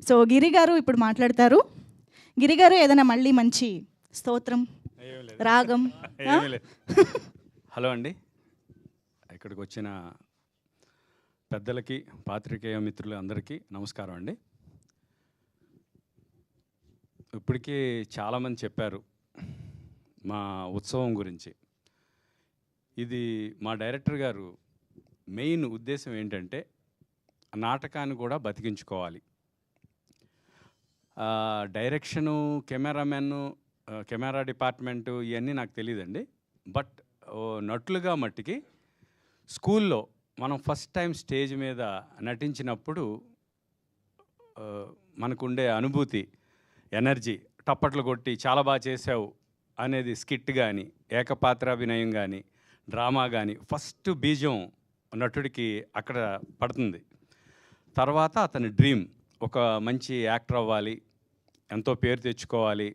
So గిరి గారు ఇప్పుడు మాట్లాడతారు. గిరి గారు ఏదైనా మళ్ళీ మంచి స్తోత్రం, రాగం. హలో అండి, ఇక్కడికి వచ్చిన పెద్దలకి, పాత్రికేయ మిత్రులు అందరికీ నమస్కారం అండి. ఇప్పటికీ చాలామంది చెప్పారు మా ఉత్సవం గురించి. ఇది మా డైరెక్టర్ గారు మెయిన్ ఉద్దేశం ఏంటంటే నాటకాన్ని కూడా బతికించుకోవాలి. డైరెక్షను, కెమెరామెన్ను, కెమెరా డిపార్ట్మెంటు ఇవన్నీ నాకు తెలియదండి. బట్ నటులుగా మట్టికి స్కూల్లో మనం ఫస్ట్ టైం స్టేజ్ మీద నటించినప్పుడు మనకుండే అనుభూతి, ఎనర్జీ, టప్పట్లు కొట్టి చాలా బాగా చేసావు అనేది స్కిట్ కానీ, ఏకపాత్రాభినయం కానీ, డ్రామా కానీ ఫస్ట్ బీజం నటుడికి అక్కడ పడుతుంది. తర్వాత అతని డ్రీమ్ ఒక మంచి యాక్టర్ అవ్వాలి, ఎంతో పేరు తెచ్చుకోవాలి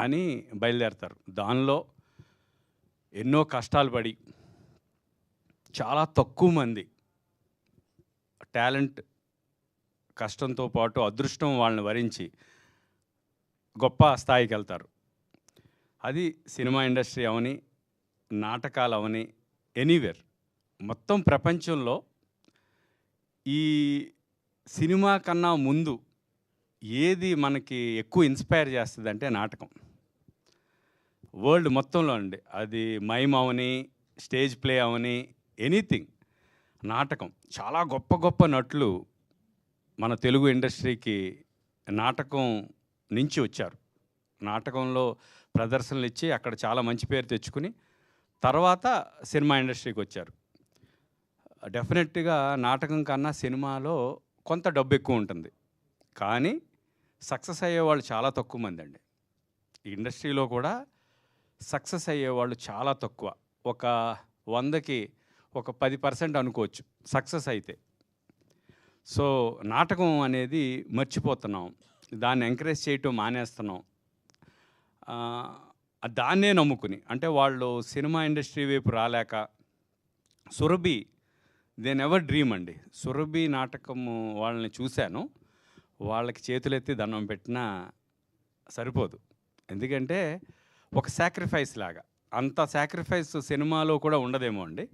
అని బయలుదేరతారు. దానిలో ఎన్నో కష్టాలు పడి చాలా తక్కువ మంది టాలెంట్, కష్టంతో పాటు అదృష్టం వాళ్ళని వరించి గొప్ప స్థాయికి వెళ్తారు. అది సినిమా ఇండస్ట్రీ అవని, నాటకాలు అవని, ఎనీవేర్ మొత్తం ప్రపంచంలో ఈ సినిమా కన్నా ముందు ఏది మనకి ఎక్కువ ఇన్స్పైర్ చేస్తుంది అంటే నాటకం. వరల్డ్ మొత్తంలో అండి, అది మైమ్ అవని, స్టేజ్ ప్లే అవని, ఎనీథింగ్, నాటకం. చాలా గొప్ప గొప్ప నటులు మన తెలుగు ఇండస్ట్రీకి నాటకం నుంచి వచ్చారు. నాటకంలో ప్రదర్శనలు ఇచ్చి అక్కడ చాలా మంచి పేరు తెచ్చుకుని తర్వాత సినిమా ఇండస్ట్రీకి వచ్చారు. డెఫినెట్గా నాటకం కన్నా సినిమాలో కొంత డబ్బు ఎక్కువ ఉంటుంది, కానీ సక్సెస్ అయ్యేవాళ్ళు చాలా తక్కువ మంది అండి. ఈ ఇండస్ట్రీలో కూడా సక్సెస్ అయ్యేవాళ్ళు చాలా తక్కువ. ఒక 100కి ఒక 10% అనుకోవచ్చు సక్సెస్ అయితే. సో నాటకం అనేది మర్చిపోతున్నాం, దాన్ని ఎంకరేజ్ చేయటం మానేస్తున్నాం. దాన్నే నమ్ముకుని, అంటే వాళ్ళు సినిమా ఇండస్ట్రీ వైపు రాలేక, సురభి దే నెవర్ డ్రీమ్ అండి. సురభి నాటకము వాళ్ళని చూశాను, వాళ్ళకి చేతులెత్తి దండం పెట్టినా సరిపోదు. ఎందుకంటే ఒక సాక్రిఫైస్ లాగా, అంత సాక్రిఫైస్ సినిమాలో కూడా ఉండదేమో అండి.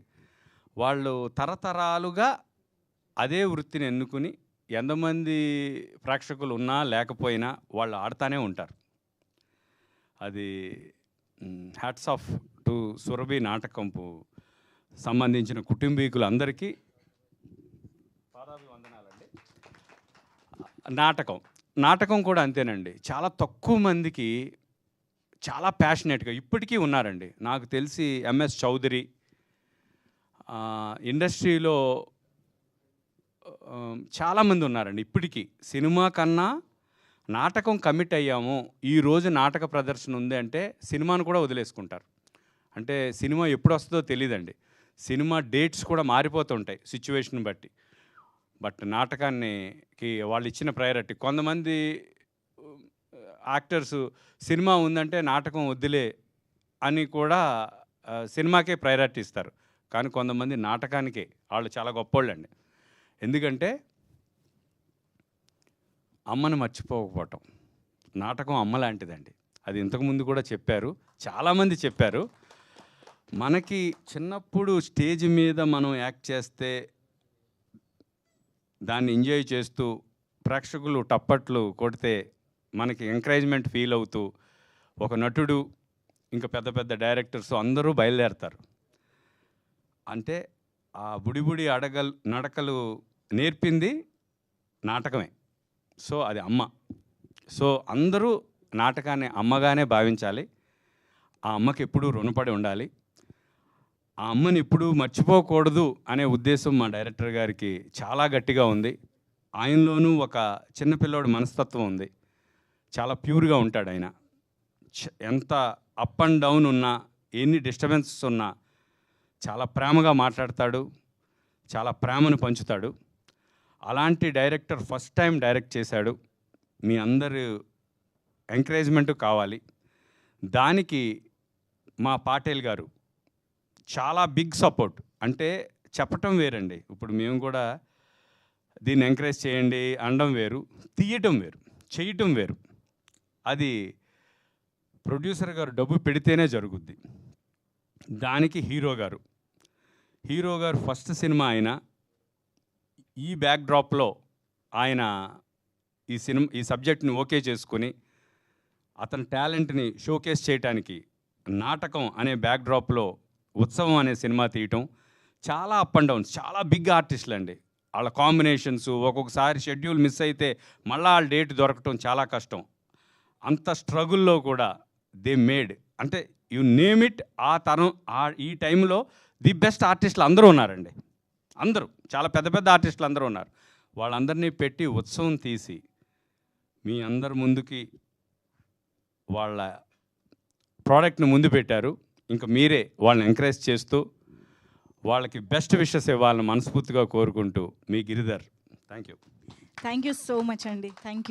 వాళ్ళు తరతరాలుగా అదే వృత్తిని ఎన్నుకుని ఎంతమంది ప్రేక్షకులు ఉన్నా లేకపోయినా వాళ్ళు ఆడుతూనే ఉంటారు. అది హ్యాట్స్ ఆఫ్ టు సురభి నాటకంపు సంబంధించిన కుటుంబీకులందరికీ పాదాభివందనాలండి. నాటకం కూడా అంతేనండి. చాలా తక్కువ మందికి చాలా ప్యాషనేట్గా ఇప్పటికీ ఉన్నారండి. నాకు తెలిసి ఎంఎస్ చౌదరి ఇండస్ట్రీలో చాలామంది ఉన్నారండి. ఇప్పటికీ సినిమా కన్నా నాటకం కమిట్ అయ్యాము, ఈరోజు నాటక ప్రదర్శన ఉంది అంటే సినిమాను కూడా వదిలేసుకుంటారు. అంటే సినిమా ఎప్పుడు వస్తుందో తెలియదండి. సినిమా డేట్స్ కూడా మారిపోతుంటాయి సిచ్యువేషన్ బట్టి. బట్ నాటకానికి వాళ్ళు ఇచ్చిన ప్రయారిటీ. కొంతమంది యాక్టర్స్ సినిమా ఉందంటే నాటకం వద్దులే అని కూడా సినిమాకే ప్రయారిటీ ఇస్తారు. కానీ కొంతమంది నాటకానికే వాళ్ళు చాలా గొప్పోళ్ళండి. ఎందుకంటే అమ్మను మర్చిపోకపోవటం. నాటకం అమ్మ లాంటిదండి. అది ఇంతకుముందు కూడా చెప్పారు, చాలామంది చెప్పారు. మనకి చిన్నప్పుడు స్టేజ్ మీద మనం యాక్ట్ చేస్తే దాన్ని ఎంజాయ్ చేస్తూ ప్రేక్షకులు టప్పట్లు కొడితే మనకి ఎంకరేజ్మెంట్ ఫీల్ అవుతూ ఒక నటుడు, ఇంకా పెద్ద పెద్ద డైరెక్టర్స్ అందరూ బయలుదేరతారు. అంటే ఆ బుడిబుడి నడకలు నేర్పింది నాటకమే. సో అది అమ్మ. సో అందరూ నాటకాన్ని అమ్మగానే భావించాలి. ఆ అమ్మకి ఎప్పుడూ రుణపడి ఉండాలి. ఆ అమ్మని ఎప్పుడూ మర్చిపోకూడదు అనే ఉద్దేశం మా డైరెక్టర్ గారికి చాలా గట్టిగా ఉంది. ఆయనలోనూ ఒక చిన్నపిల్లోడు మనస్తత్వం ఉంది. చాలా ప్యూర్గా ఉంటాడు ఆయన. ఎంత అప్ అండ్ డౌన్ ఉన్నా, ఎన్ని డిస్టర్బెన్సెస్ ఉన్నా చాలా ప్రేమగా మాట్లాడతాడు, చాలా ప్రేమను పంచుతాడు. అలాంటి డైరెక్టర్ ఫస్ట్ టైం డైరెక్ట్ చేశాడు. మీ అందరూ ఎంకరేజ్మెంట్ కావాలి. దానికి మా పాటేల్ గారు చాలా బిగ్ సపోర్ట్. అంటే చెప్పటం వేరండి. ఇప్పుడు మేము కూడా దీన్ని ఎంకరేజ్ చేయండి అనడం వేరు, తీయటం వేరు, చేయటం వేరు. అది ప్రొడ్యూసర్ గారు డబ్బు పెడితేనే జరుగుద్ది. దానికి హీరో గారు ఫస్ట్ సినిమా అయినా ఈ బ్యాక్డ్రాప్లో ఆయన ఈ సబ్జెక్ట్ని ఓకే చేసుకుని అతని టాలెంట్ని షోకేస్ చేయడానికి నాటకం అనే బ్యాక్డ్రాప్లో ఉత్సవం అనే సినిమా తీయటం, చాలా అప్ అండ్ డౌన్స్, చాలా బిగ్ ఆర్టిస్టులు అండి. వాళ్ళ కాంబినేషన్స్, ఒక్కొక్కసారి షెడ్యూల్ మిస్ అయితే మళ్ళీ వాళ్ళ డేట్ దొరకటం చాలా కష్టం. అంత స్ట్రగుల్లో కూడా దే మేడ్, అంటే యు నేమ్ ఇట్, ఆ తరం ఈ టైంలో ది బెస్ట్ ఆర్టిస్టులు అందరూ ఉన్నారండి. అందరూ చాలా పెద్ద పెద్ద ఆర్టిస్టులు అందరూ ఉన్నారు. వాళ్ళందరినీ పెట్టి ఉత్సవం తీసి మీ అందరి ముందుకి వాళ్ళ ప్రోడక్ట్ని ముందు పెట్టారు. ఇంకా మీరే వాళ్ళని ఎంకరేజ్ చేస్తూ వాళ్ళకి బెస్ట్ విషెస్ ఇవ్వాలని మనస్ఫూర్తిగా కోరుకుంటూ మీ Giridhar. Thank you so much అండి. Thank you.